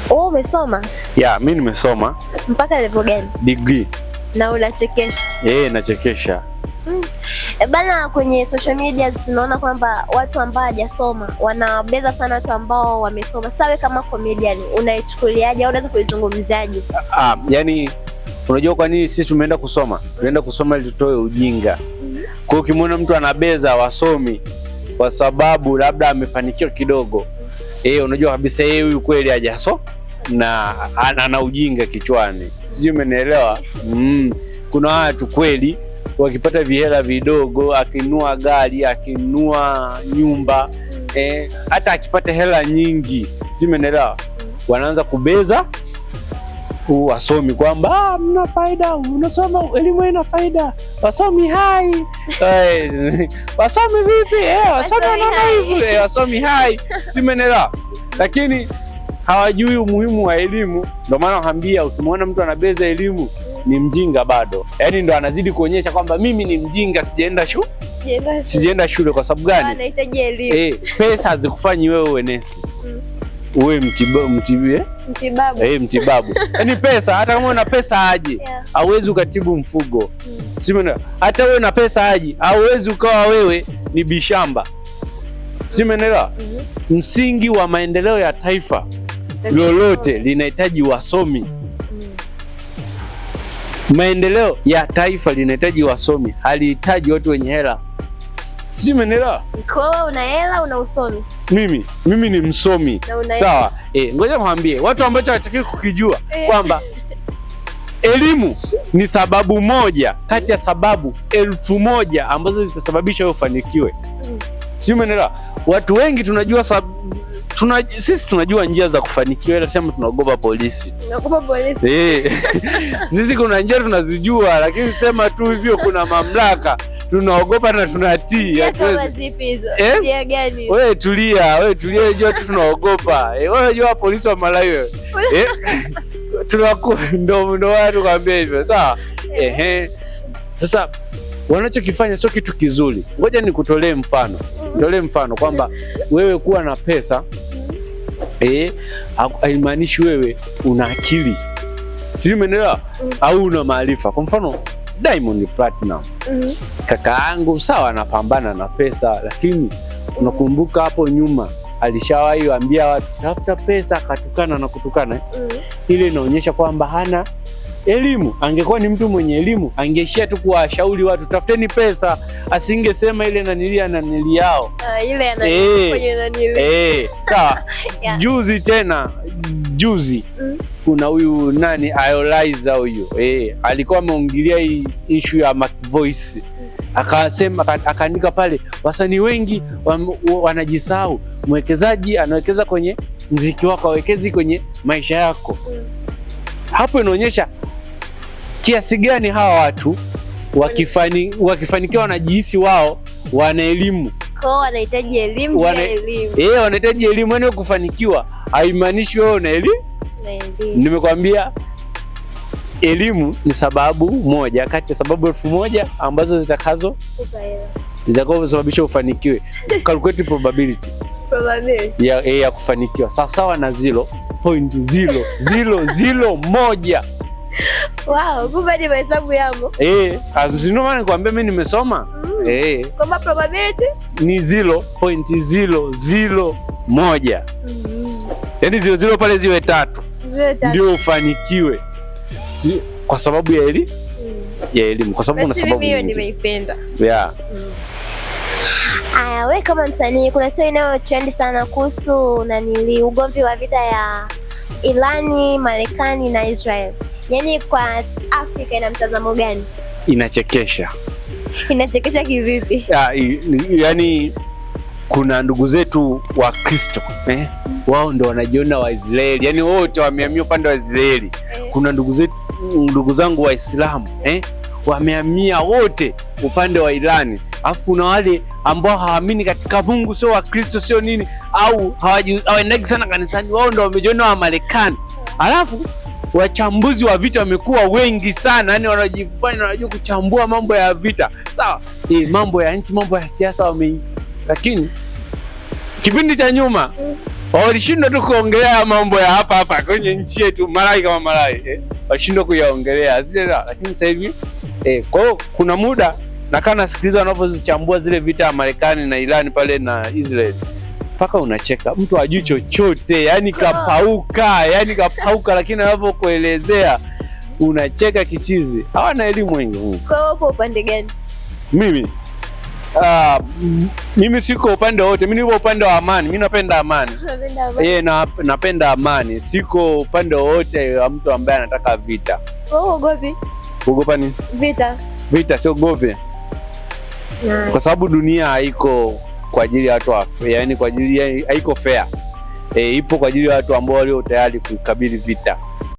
Oh, umesoma? Yeah, mimi nimesoma. Mpaka level gani? Degree. Na unachekesha? Nachekesha. Bana, kwenye social media tunaona kwamba watu ambao hawajasoma wanabeza sana watu ambao wamesoma. Sasa wewe kama comedian unaichukuliaje au unaweza kuizungumziaje? Yani unajua kwa nini sisi tumeenda kusoma? Tunaenda kusoma ili tutoe ujinga. Kwa hiyo ukimwona mtu anabeza wasomi kwa sababu labda amefanikiwa kidogo, unajua kabisa yeye huyu kweli hajasoma na ana ujinga kichwani. Sijui umenielewa? Kuna watu kweli wakipata vihela vidogo, akinunua gari, akinunua nyumba, hata akipata hela nyingi, sijui umenielewa, wanaanza kubeza wasomi kwamba mna faida, unasoma elimu ina faida, wasomi hai. Wasomi vipi? Wasomi hivi, wasomi hai, sijui umenielewa. Lakini hawajui umuhimu wa elimu. Ndio maana nakwambia ukimwona mtu anabeza elimu ni mjinga bado. Yaani ndo anazidi kuonyesha kwamba mimi ni mjinga, sijaenda shule. Kwa sababu gani? Anahitaji elimu. Pesa hazikufanyi wewe uwe nesi. Uwe mtibabu. Yaani pesa, hata kama una pesa aje, hauwezi ukatibu mfugo. Hata wewe na pesa aje, hauwezi ukawa wewe ni bishamba. Simenelewa? Msingi wa maendeleo ya taifa lolote linahitaji wasomi. Maendeleo ya taifa linahitaji wasomi, halihitaji watu wenye hela. Simenelewa? Kwa una hela, una usomi. Mimi ni msomi. Sawa? Ngoja nikwambie watu ambao hawataki kukijua kwamba elimu ni sababu moja kati ya sababu 1000 ambazo zitasababisha wewe ufanikiwe. Simenelewa? Watu wengi tunajua sisi tunajua njia za kufanikiwa, ila sema tunaogopa polisi. Tunaogopa polisi. Sisi kuna njia tunazijua, lakini sema tu hivyo kuna mamlaka tunaogopa na tunatii. Kama zipi hizo? Njia gani? Wewe tulia, jua tu tunaogopa. Wewe jua polisi wa Malawi. Ndo watu kwambia hivyo. Sawa? Sasa wanachokifanya sio kitu kizuri. Ngoja nikutolee mfano. Nitolee mfano kwamba wewe kuwa na pesa haimaanishi wewe una akili. Sio, umeelewa? Au una maarifa. Kwa mfano Diamond Platinum. Kaka yangu sawa anapambana na pesa, lakini unakumbuka hapo nyuma alishawahi ambia watu tafuta pesa, akatukana na kutukana. Ile inaonyesha kwamba hana elimu. Angekuwa ni mtu mwenye elimu, angeishia tu kuwashauri watu tafuteni pesa, asingesema ile nanili yao. Ile kwenye nanili. Sawa. Juzi kuna huyu nani Ayoliza huyu. Alikuwa ameongelea hii issue ya Mac Voice. Akasema akaandika pale wasanii wengi wanajisahau. Mwekezaji anawekeza kwenye muziki wako, hawekezi kwenye maisha yako. Hapo inaonyesha kiasi gani hawa watu wakifanikiwa wanajihisi wao wana elimu. Kwa wanahitaji elimu. Wanahitaji elimu. Yaani kufanikiwa haimaanishi wewe una elimu. Nimekwambia elimu ni sababu moja kati ya sababu 1000 ambazo zitakazosababisha ufanikiwe. Calculate probability ya kufanikiwa sawa na 0.0001. Wow, kumbe ni mahesabu yamo. Ndio maana nikwambia mimi nimesoma. Kama probability ni 0.001. Yaani 00 pale ziwe 3. Ndio ufanikiwe. Kwa sababu ya elimu. Kwa sababu una sababu. Mimi nimeipenda. Wewe kama msanii, kuna show inayo trend sana kuhusu ugomvi wa vita ya Irani, Marekani na Israel. Yaani kwa Afrika ina mtazamo gani? Inachekesha. Inachekesha kivipi? Yaani kuna ndugu zetu wa Kristo, wao ndo wanajiona Waisraeli. Yaani wote wamehamia upande wa Israeli. Kuna ndugu zangu Waislamu, wamehamia wote upande wa Irani. Alafu kuna wale ambao hawaamini katika Mungu, sio wa Kristo, sio nini, au hawaendagi sana kanisani, wao ndo wamejiona wa Marekani. Alafu wachambuzi wa vita wamekuwa wengi sana, yani wanajua kuchambua mambo ya vita. Sawa, mambo ya nchi, mambo ya siasa lakini kipindi cha nyuma walishindwa tu kuongelea mambo ya hapa kwenye nchi yetu, Malai kama Malai walishindwa kuyaongelea zile, lakini sasa hivi kwa hiyo kuna muda nakaa nasikiliza wanavyozichambua zile vita ya Marekani na Iran pale na Israel, mpaka unacheka, mtu hajui chochote, yani kapauka, lakini anavyokuelezea unacheka kichizi. Hawana elimu wengi. Kwa hiyo upo upande gani? Mimi siko upande wote, mimi niko upande wa amani. Mimi napenda amani. Napenda amani. Siko upande wote wa mtu ambaye anataka vita. Wewe uogopi? Uogopa nini? Vita siogope. Kwa sababu dunia haiko kwa ajili ya watu yani kwa ajili haiko fair. Ipo kwa ajili ya watu ambao walio tayari kukabili vita.